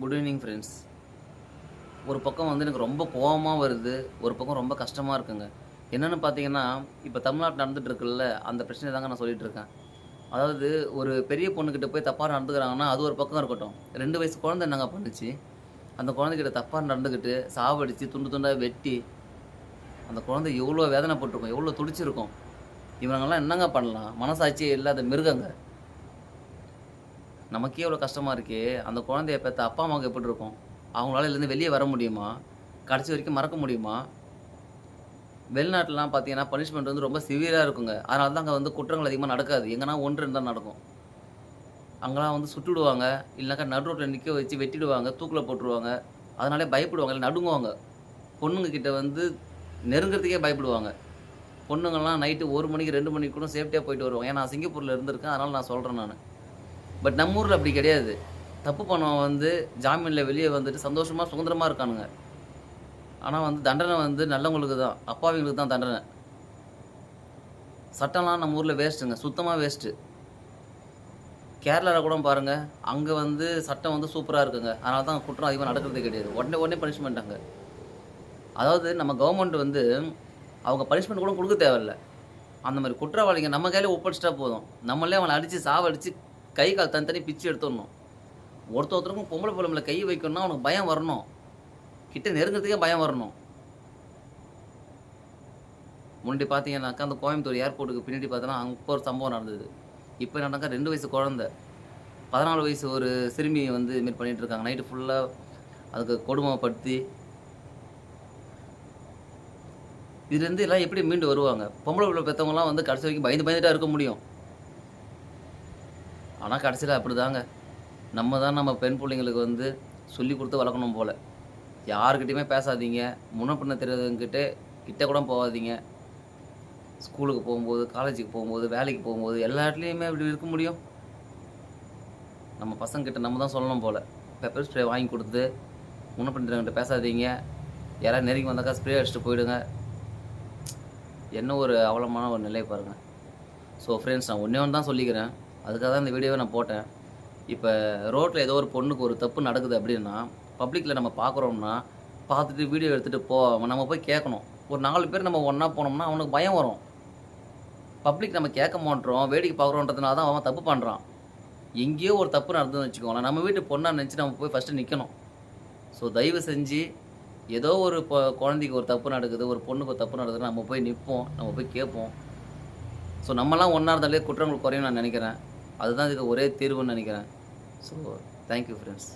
Good evening friends. ஒரு பக்கம் வந்து எனக்கு ரொம்ப கோவமா வருது. ஒரு பக்கம் ரொம்ப கஷ்டமா இருக்குங்க. என்னன்னு பார்த்தீங்கன்னா, இப்ப தமிழ்நாட்டுல நடந்துட்டு இருக்குல்ல, அந்த பிரச்சனைய தாங்க நான் சொல்லிட்டு இருக்கேன். அதாவது ஒரு பெரிய பொண்ணுகிட்ட போய் தப்பா நடந்துக்கிறாங்கன்னா, அது ஒரு பக்கம் இருக்கட்டும். 2 வயசு குழந்தை என்னங்க பண்ணுச்சு? அந்த குழந்தைகிட்ட தப்பா நடந்துக்கிட்டு, சாவடிச்சு, துண்டு துண்டா வெட்டி, அந்த குழந்தை எவ்வளோ வேதனைப்பட்டுருக்கும், எவ்வளோ துடிச்சிருக்கும். இவனுங்கலாம் என்னங்க பண்ணலாம்? மனசாட்சியே இல்லாத மிருகங்க. நமக்கே இவ்வளோ கஷ்டமா இருக்கே! அந்த குழந்தைய பெத்த அப்பா, அம்மாவுக்கு எப்படி இருக்கும்? அவங்களால இதுலருந்து வெளிய வர முடியுமா? கடைசி வரைக்கும் மறக்க முடியுமா? வெளிநாட்டுலலாம் பார்த்தீங்கன்னா, பனிஷ்மென்ட் வந்து ரொம்ப சிவியரா இருக்குங்க. அதனால தான் அங்க வந்து குற்றங்கள் அதிகமா நடக்காது. எங்கன்னா 1, 2 தான் நடக்கும். அங்கலாம் வந்து சுட்டுடுவாங்க. இல்லனாக்கா நடு ரோட்ல நிக்க வச்சு வெட்டிடுவாங்க. தூக்குல போட்டுருவாங்க. அதனாலே பயப்படுவாங்க. இல்ல நடுங்குவாங்க. பொண்ணுங்க கிட்ட வந்து நெருங்குறதுக்கே பயப்படுவாங்க. பொண்ணுங்கலாம் நைட்டு 1 மணிக்கு, 2 மணிக்கு கூட சேஃப்டியா போயிட்டு வருவாங்க. ஏன்னா நான் சிங்கப்பூர்ல இருந்திருக்கேன். அதனால நான் சொல்றேன் நானு. பட் நம்ம ஊர்ல அப்படி கிடையாது. தப்பு பண்ணவன் வந்து ஜாமீன்ல வெளிய வந்துட்டு சந்தோஷமா, சுதந்திரமா இருக்கானுங்க. ஆனா வந்து தண்டனை வந்து நல்லவங்களுக்கு தான். அப்பாவிங்களுக்கு தான் தண்டனை. சட்டம்லாம் நம்ம ஊர்ல வேஸ்ட்டுங்க. சுத்தமா வேஸ்ட்டு. கேரளால கூட பாருங்க, அங்க வந்து சட்டம் வந்து சூப்பரா இருக்குங்க. அதனால தான் குற்றம் அதிகமா நடக்கிறதே கிடையாது. உடனே உடனே பனிஷ்மென்ட் அங்க. அதாவது நம்ம கவர்மெண்ட் வந்து அவங்க பனிஷ்மென்ட் கூட குடுக்க தேவையில்ல. அந்த மாரி குற்றவாளிங்க நம்ம கையில ஒப்படைச்சுட்டா போதும். நம்மளே அவன அடிச்சு சாவடிச்சு கை, கால் தனித்தனி பிச்சு எடுத்துடணும். ஒருத்தருக்கும் பொம்பள புள்ள மேல கை வைக்கணும்னா அவனுக்கு பயம் வரணும். கிட்ட நெருங்குறதுக்கே பயம் வரணும். முன்னாடி பார்த்தீங்கன்னாக்கா, அந்த கோயம்புத்தூர் ஏர்போர்ட்டுக்கு பின்னாடி பார்த்தோன்னா, அங்க ஒரு சம்பவம் நடந்தது. இப்ப என்னன்னாக்கா 2 வயசு குழந்தை. 14 வயசு ஒரு சிறுமிய வந்து இது மாரி பண்ணிட்டு இருக்காங்க. நைட்டு ஃபுல்லா அதுக்கு கொடுமைப்படுத்தி, இதுலேருந்து எல்லாம் எப்படி மீண்டு வருவாங்க? பொம்பள புள்ள பெத்தவங்கலாம் வந்து கடைசி வரைக்கும் பயந்து பயந்துட்டா இருக்க முடியும். ஆனா கடைசில அப்படிதாங்க. நம்ம தான் நம்ம பெண் புள்ளைங்களுக்கு வந்து சொல்லிக் குடுத்து வளர்க்கணும் போல. யார்கிட்டயுமே பேசாதீங்க. முன்ன பின்ன தெரியாதவங்ககிட்ட கிட்ட கூட போகாதீங்க. ஸ்கூலுக்கு போம்போது, காலேஜுக்கு போம்போது, வேலைக்கு போம்போது, எல்லா இடத்துலயுமே இப்படி இருக்க முடியும்? நம்ம பசங்ககிட்ட நம்ம தான் சொல்லணும் போல. பெப்பர் ஸ்ப்ரே வாங்கி குடுத்து, முன்ன பின்ன தெரியாதவங்ககிட்ட பேசாதீங்க. யாராவது நெருங்கி வந்தாக்கா ஸ்ப்ரே அடிச்சுட்டு போயிடுங்க. என்ன ஒரு அவலமான ஒரு நிலை பாருங்க. ஸோ ஃப்ரெண்ட்ஸ் நான் ஒண்ணே ஒண்ணு தான் சொல்லிக்கிறேன். அதுக்காக தான் இந்த வீடியோவ நான் போட்டேன். இப்ப ரோட்ல ஏதோ ஒரு பொண்ணுக்கு ஒரு தப்பு நடக்குது அப்படின்னா, பப்ளிக்ல நம்ம பார்க்குறோம்னா, பார்த்துட்டு வீடியோ எடுத்துட்டு நம்ம போய் கேட்கணும். ஒரு 4 பேர் நம்ம ஒண்ணா போனோம்னா, அவனுக்கு பயம் வரும். பப்ளிக் நம்ம கேட்க மாட்றோம், வேடிக்கை பார்க்குறோன்றதுனால தான் அவன் தப்பு பண்றான். எங்கேயோ ஒரு தப்பு நடந்ததுன்னு வச்சுக்கோங்களேன், நம்ம வீட்டு பொண்ணா நெனச்சு நம்ம போய் ஃபர்ஸ்ட்டு நிக்கணும். ஸோ தயவு செஞ்சு ஏதோ ஒரு குழந்தைக்கு ஒரு தப்பு நடக்குது, ஒரு பொண்ணுக்கு ஒரு தப்பு நடக்குதுன்னா நம்ம போய் நிப்போம், நம்ம போய் கேட்போம். ஸோ நம்மலாம் ஒண்ணா இருந்தாலே குற்றங்கள் குறையும்னு நான் நெனைக்கிறேன். அதுதான் இதுக்கு ஒரே தீர்வுன்னு நெனைக்கிறேன். So thank you friends.